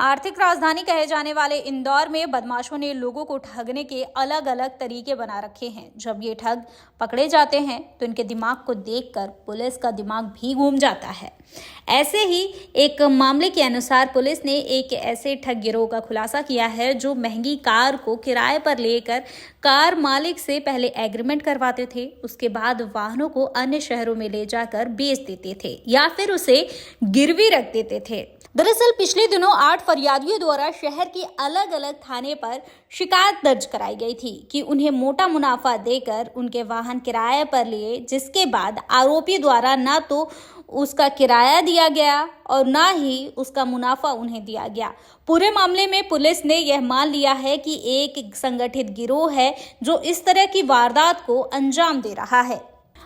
आर्थिक राजधानी कहे जाने वाले इंदौर में बदमाशों ने लोगों को ठगने के अलग अलग तरीके बना रखे हैं। जब ये ठग पकड़े जाते हैं तो इनके दिमाग को देखकर पुलिस का दिमाग भी घूम जाता है। ऐसे ही एक मामले के अनुसार पुलिस ने एक ऐसे ठग गिरोह का खुलासा किया है जो महंगी कार को किराए पर लेकर कार मालिक से पहले एग्रीमेंट करवाते थे, उसके बाद वाहनों को अन्य शहरों में ले जाकर बेच देते थे या फिर उसे गिरवी रख देते थे। दरअसल पिछले दिनों 8 फरियादियों द्वारा शहर के अलग अलग थाने पर शिकायत दर्ज कराई गई थी कि उन्हें मोटा मुनाफा देकर उनके वाहन किराए पर लिए, जिसके बाद आरोपी द्वारा ना तो उसका किराया दिया गया और ना ही उसका मुनाफा उन्हें दिया गया। पूरे मामले में पुलिस ने यह मान लिया है कि एक संगठित गिरोह है जो इस तरह की वारदात को अंजाम दे रहा है।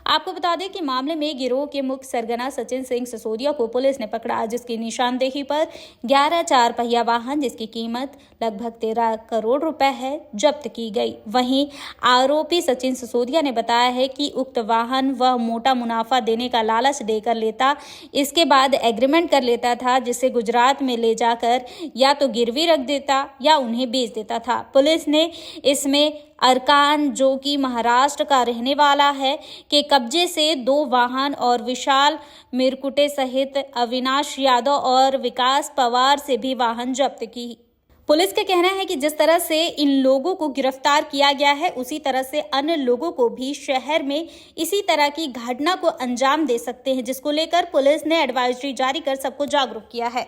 आपको बता दें कि मामले में गिरोह के मुख्य सरगना सचिन सिंह सिसोदिया को पुलिस ने पकड़ा, जिसकी निशानदेही पर 11 4 पहिया वाहन जिसकी कीमत लगभग 13 करोड़ रुपए है जब्त की गई। वहीं आरोपी सचिन सिसोदिया ने बताया है कि उक्त वाहन वह मोटा मुनाफा देने का लालच देकर लेता, इसके बाद एग्रीमेंट कर लेता था, जिसे गुजरात में ले जाकर या तो गिरवी रख देता या उन्हें बेच देता था। पुलिस ने इसमें अरकान, जो कि महाराष्ट्र का रहने वाला है, के कब्जे से 2 वाहन और विशाल मिरकुटे सहित अविनाश यादव और विकास पवार से भी वाहन जब्त की। पुलिस का कहना है कि जिस तरह से इन लोगों को गिरफ्तार किया गया है, उसी तरह से अन्य लोगों को भी शहर में इसी तरह की घटना को अंजाम दे सकते हैं, जिसको लेकर पुलिस ने एडवाइजरी जारी कर सबको जागरूक किया है।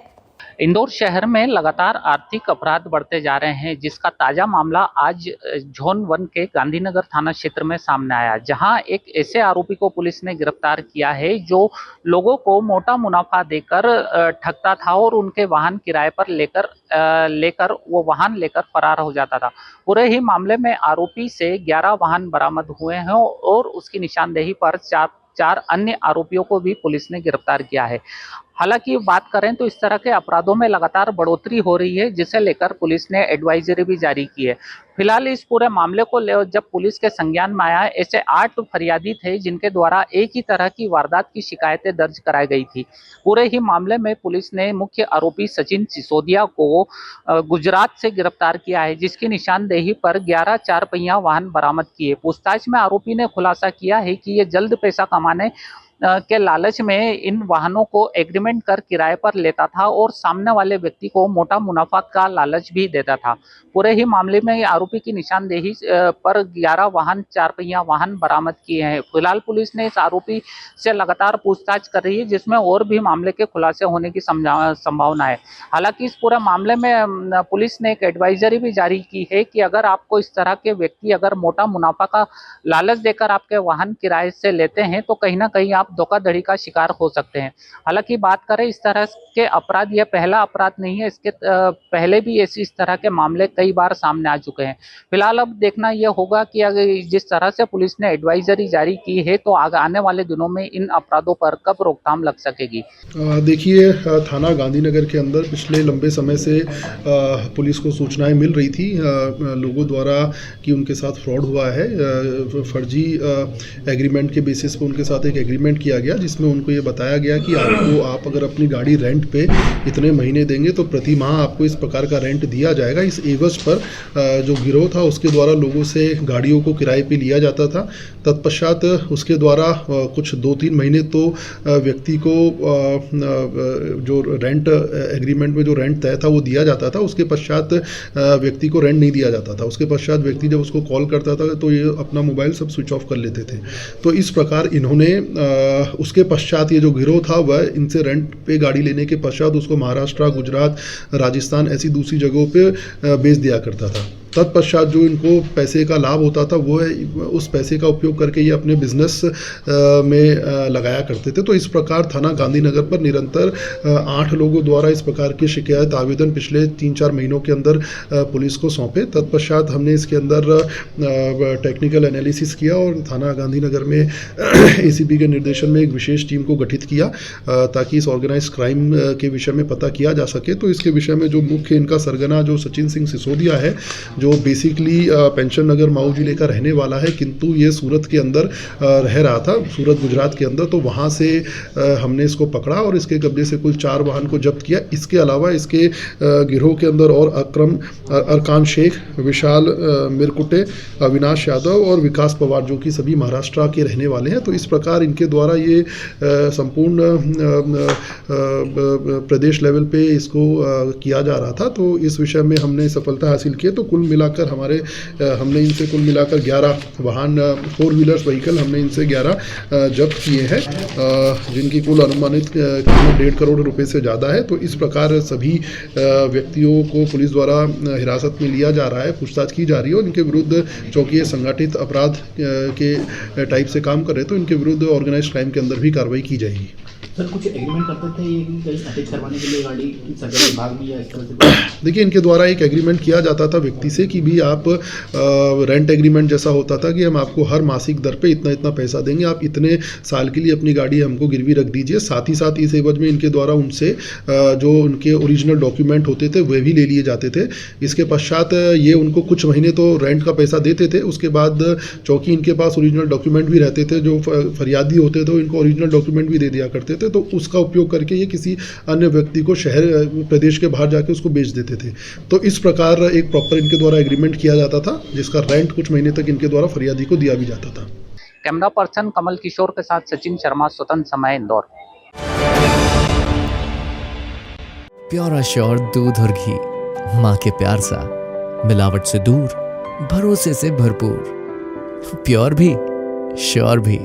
इंदौर शहर में लगातार आर्थिक अपराध बढ़ते जा रहे हैं, जिसका ताजा मामला आज जोन 1 के गांधीनगर थाना क्षेत्र में सामने आया, जहां एक ऐसे आरोपी को पुलिस ने गिरफ्तार किया है जो लोगों को मोटा मुनाफा देकर ठगता था और उनके वाहन किराए पर लेकर वो वाहन लेकर फरार हो जाता था। पूरे ही मामले में आरोपी से 11 वाहन बरामद हुए हैं और उसकी निशानदेही पर चार अन्य आरोपियों को भी पुलिस ने गिरफ्तार किया है। हालांकि बात करें तो इस तरह के अपराधों में लगातार बढ़ोतरी हो रही है, जिसे लेकर पुलिस ने एडवाइजरी भी जारी की है। फिलहाल इस पूरे मामले को जब पुलिस के संज्ञान में आया, ऐसे 8 फरियादी थे जिनके द्वारा एक ही तरह की वारदात की शिकायतें दर्ज कराई गई थी। पूरे ही मामले में पुलिस ने मुख्य आरोपी सचिन सिसोदिया को गुजरात से गिरफ्तार किया है, जिसकी निशानदेही पर 11 4 पहिया वाहन बरामद किए। पूछताछ में आरोपी ने खुलासा किया है कि ये जल्द पैसा कमाने के लालच में इन वाहनों को एग्रीमेंट कर किराए पर लेता था और सामने वाले व्यक्ति को मोटा मुनाफा का लालच भी देता था। पूरे ही मामले में आरोपी की निशानदेही पर 11 वाहन 4 पहिया वाहन बरामद किए हैं। फिलहाल पुलिस ने इस आरोपी से लगातार पूछताछ कर रही है, जिसमें और भी मामले के खुलासे होने की संभावना है। हालांकि इस पूरे मामले में पुलिस ने एक एडवाइजरी भी जारी की है कि अगर आपको इस तरह के व्यक्ति अगर मोटा मुनाफा का लालच देकर आपके वाहन किराए से लेते हैं तो कहीं ना कहीं आप धोखाधड़ी का शिकार हो सकते हैं। हालांकि बात करें इस तरह के अपराध, यह पहला अपराध नहीं है, इसके पहले भी इस तरह के मामले कई बार सामने आ चुके हैं। फिलहाल अब देखना यह होगा कि अगर जिस तरह से पुलिस ने एडवाइजरी जारी की है तो आने वाले दिनों में इन अपराधों पर कब रोकथाम लग सकेगी। देखिए, थाना गांधीनगर के अंदर पिछले लंबे समय से पुलिस को सूचनाएं मिल रही थी लोगों द्वारा कि उनके साथ फ्रॉड हुआ है। फर्जी एग्रीमेंट के बेसिस पर उनके साथ एक एग्रीमेंट किया गया, जिसमें उनको ये बताया गया कि आप अगर अपनी गाड़ी रेंट पे इतने महीने देंगे तो प्रति माह आपको इस प्रकार का रेंट दिया जाएगा। इस एवज पर जो गिरोह था उसके द्वारा लोगों से गाड़ियों को किराए पे लिया जाता था। तत्पश्चात उसके द्वारा कुछ 2-3 महीने तो व्यक्ति को जो रेंट एग्रीमेंट में जो रेंट तय था वो दिया जाता था, उसके पश्चात व्यक्ति को रेंट नहीं दिया जाता था। उसके पश्चात व्यक्ति जब उसको कॉल करता था तो ये अपना मोबाइल सब स्विच ऑफ कर लेते थे। तो इस प्रकार इन्होंने उसके पश्चात ये जो गिरोह था वह इनसे रेंट पे गाड़ी लेने के पश्चात उसको महाराष्ट्र, गुजरात, राजस्थान ऐसी दूसरी जगहों पे बेच दिया करता था। तत्पश्चात जो इनको पैसे का लाभ होता था वो है उस पैसे का उपयोग करके ये अपने बिजनेस में लगाया करते थे। तो इस प्रकार थाना गांधीनगर पर निरंतर 8 लोगों द्वारा इस प्रकार की शिकायत आवेदन पिछले 3-4 महीनों के अंदर पुलिस को सौंपे। तत्पश्चात हमने इसके अंदर टेक्निकल एनालिसिस किया और थाना गांधीनगर में एसीपी के निर्देशन में एक विशेष टीम को गठित किया ताकि इस ऑर्गेनाइज क्राइम के विषय में पता किया जा सके। तो इसके विषय में जो मुख्य इनका सरगना जो सचिन सिंह सिसोदिया है जो बेसिकली पेंशन नगर माऊ जिले का रहने वाला है, किंतु ये सूरत के अंदर रह रहा था, सूरत गुजरात के अंदर। तो वहाँ से हमने इसको पकड़ा और इसके कब्जे से कुल 4 वाहन को जब्त किया। इसके अलावा इसके गिरोह के अंदर और अरकान शेख, विशाल मिरकुटे, अविनाश यादव और विकास पवार, जो कि सभी महाराष्ट्र के रहने वाले हैं। तो इस प्रकार इनके द्वारा ये संपूर्ण प्रदेश लेवल पे इसको किया जा रहा था। तो इस विषय में हमने सफलता हासिल की। तो कुल मिलाकर हमने इनसे कुल मिलाकर 11 वाहन, 4 व्हीलर्स व्हीकल हमने इनसे 11 जब्त किए हैं, जिनकी कुल अनुमानित कीमत 1.5 करोड़ रुपए से ज़्यादा है। तो इस प्रकार सभी व्यक्तियों को पुलिस द्वारा हिरासत में लिया जा रहा है, पूछताछ की जा रही है और इनके विरुद्ध, चूँकि ये संगठित अपराध के टाइप से काम कर रहे, तो इनके विरुद्ध ऑर्गेनाइज क्राइम के अंदर भी कार्रवाई की जाएगी। सर, कुछ एग्रीमेंट करते थे ये कि कहीं अटैच करवाने के लिए गाड़ी सरकारी विभाग में या इस तरह से? देखिए, इनके द्वारा एक एग्रीमेंट किया जाता था व्यक्ति से कि भी आप रेंट एग्रीमेंट जैसा होता था कि हम आपको हर मासिक दर पे इतना इतना पैसा देंगे, आप इतने साल के लिए अपनी गाड़ी हमको गिरवी रख दीजिए। साथ ही साथ इस एवज में इनके द्वारा उनसे जो उनके ओरिजिनल डॉक्यूमेंट होते थे वह भी ले लिए जाते थे। इसके पश्चात ये उनको कुछ महीने तो रेंट का पैसा देते थे। उसके बाद चूँकि इनके पास ओरिजिनल डॉक्यूमेंट भी रहते थे, जो फरियादी होते थे इनको ओरिजिनल डॉक्यूमेंट भी दे दिया करते थे, तो उसका उपयोग करके ये किसी अन्य व्यक्ति को शहर प्रदेश के बाहर जाके उसको बेच देते थे। तो इस प्रकार एक प्रॉपर इनके द्वारा एग्रीमेंट किया जाता था, जिसका रेंट कुछ महीने तक इनके द्वारा फरियादी को दिया भी जाता था। कैमरा पर्सन कमल किशोर के साथ सचिन शर्मा, स्वतंत्र समय, इंदौर। प्योर एश्योर दूध और घी, माँ के प्यार सा, मिलावट से दूर, भरोसे से भरपूर, प्योर भी श्योर भी।